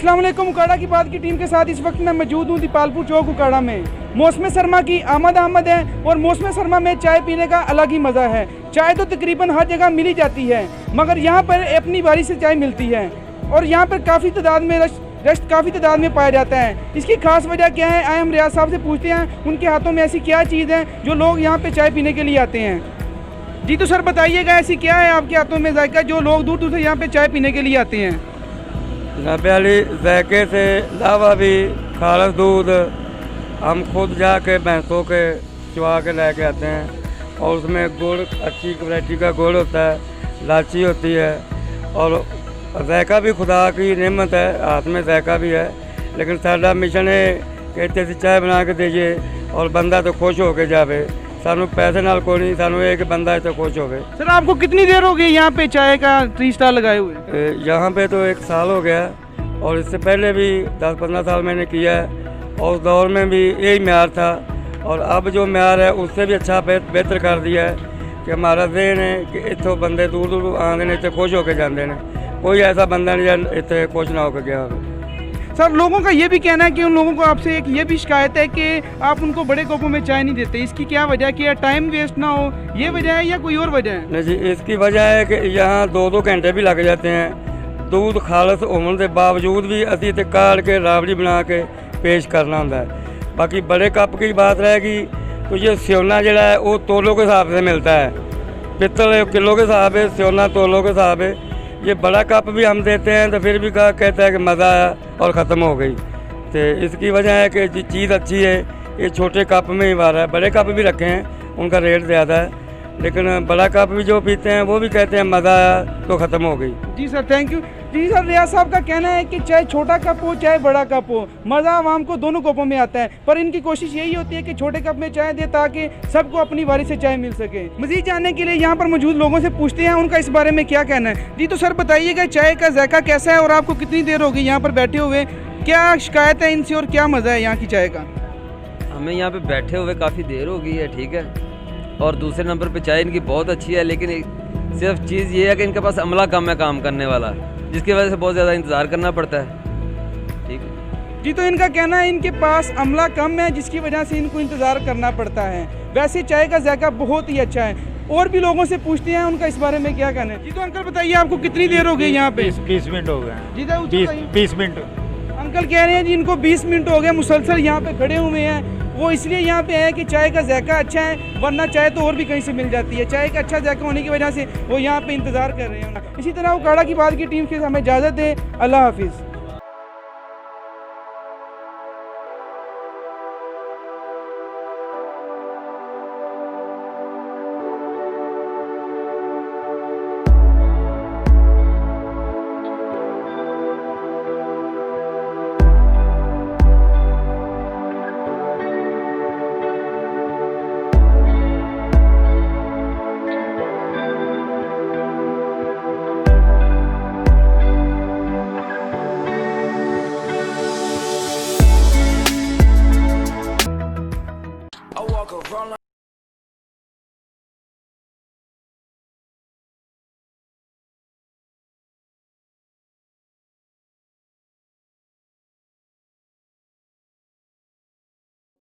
अस्सलाम वालेकुम। उकाड़ा की बात की टीम के साथ इस वक्त मैं मौजूद हूँ दीपालपुर चौक उकाड़ा में। मौसम सरमा की आमद है और मौसम सरमा में चाय पीने का अलग ही मज़ा है। चाय तो तकरीबन हर जगह मिल ही जाती है, मगर यहाँ पर अपनी बारी से चाय मिलती है और यहाँ पर काफ़ी तादाद में रश काफ़ी तादाद में पाया जाता है। इसकी खास वजह क्या है, आए हम रियाज साहब से पूछते हैं उनके हाथों में ऐसी क्या चीज़ है जो लोग यहाँ पे चाय पीने के लिए आते हैं। जी तो सर बताइएगा, ऐसी क्या है आपके हाथों में जायका जो लोग दूर दूर से यहाँ पे चाय पीने के लिए आते हैं? जनाब अली, जायके से अलावा भी खालस दूध हम खुद जाके भैंसों के चुवा के लेके आते हैं और उसमें गुड़, अच्छी क्वालिटी का गुड़ होता है, इलायची होती है और जायका भी खुदा की नेमत है, हाथ में जायका भी है। लेकिन साडा मिशन है कहते थे चाय बना के दीजिए और बंदा तो खुश हो के जावे, सानू पैसे नाल कोई नहीं, सानू एक बंदा तो खुश हो गए। सर आपको कितनी देर हो गई यहाँ पे चाय का 3 स्टाल लगाए हुए? यहाँ पे तो 1 साल हो गया और इससे पहले भी 10-15 साल मैंने किया है और उस दौर में भी यही म्यार था और अब जो म्यार है उससे भी अच्छा बेहतर कर दिया है कि हमारा जहन है कि इतों बंदे दूर दूर आते हैं, इतने खुश होकर जाते हैं, कोई ऐसा बंदा नहीं इतने खुश ना होकर गया। सर लोगों का ये भी कहना है कि उन लोगों को आपसे एक ये भी शिकायत है कि आप उनको बड़े कपों में चाय नहीं देते, इसकी क्या वजह है? कि टाइम वेस्ट ना हो, ये वजह है या कोई और वजह है? नहीं जी, इसकी वजह है कि यहाँ 2-2 घंटे भी लग जाते हैं। दूध खालस होने के बावजूद भी असी इतने काट के राबड़ी बना के पेश करना होता है। बाकी बड़े कप की बात रहेगी तो ये स्योना जड़ा है वो तोलों के हिसाब से मिलता है, पित्तल किलो के हिसाब है, स्योना तोलों के हिसाब है। ये बड़ा कप भी हम देते हैं तो फिर भी कहता है कि मज़ा आया और ख़त्म हो गई। तो इसकी वजह है कि चीज़ अच्छी है, ये छोटे कप में ही वारा है। बड़े कप भी रखे हैं, उनका रेट ज़्यादा है, लेकिन बड़ा कप भी जो पीते हैं वो भी कहते हैं मज़ा आया तो ख़त्म हो गई। जी सर, थैंक यू। जी सर, रियाज साहब का कहना है कि चाहे छोटा कप हो चाहे बड़ा कप हो, मज़ा आवाम को दोनों कपों में आता है, पर इनकी कोशिश यही होती है कि छोटे कप में चाय दे ताकि सबको अपनी बारी से चाय मिल सके। मज़ीद जानने के लिए यहाँ पर मौजूद लोगों से पूछते हैं उनका इस बारे में क्या कहना है। जी तो सर बताइएगा, चाय का जायका कैसा है और आपको कितनी देर हो गई यहाँ पर बैठे हुए? क्या शिकायत है इनसे और क्या मज़ा है यहाँ की चाय का? हमें यहाँ पे बैठे हुए काफ़ी देर हो गई है, ठीक है, और दूसरे नंबर पे चाय इनकी बहुत अच्छी है, लेकिन सिर्फ चीज़ ये है कि इनके पास अमला कम है काम करने वाला, जिसकी वजह से बहुत ज़्यादा इंतज़ार करना पड़ता है। ठीक है जी, तो इनका कहना है इनके पास अमला कम है जिसकी वजह से इनको इंतज़ार करना पड़ता है। वैसे चाय का जायका बहुत ही अच्छा है। और भी लोगों से पूछते हैं उनका इस बारे में क्या कहना है। जी तो अंकल बताइए, आपको कितनी देर हो गई यहाँ पे? 20 मिनट हो गए। जी तो 20 मिनट। अंकल कह रहे हैं जी इनको 20 मिनट हो गए मुसलसल यहाँ पे खड़े हुए हैं। वो इसलिए यहाँ पे है कि चाय का जायका अच्छा है, वरना चाय तो और भी कहीं से मिल जाती है। चाय का अच्छा जायका होने की वजह से वो यहाँ पे इंतज़ार कर रहे हैं। इसी तरह उकाड़ा की बात की टीम से हमें इजाज़त दे। अल्लाह हाफिज़।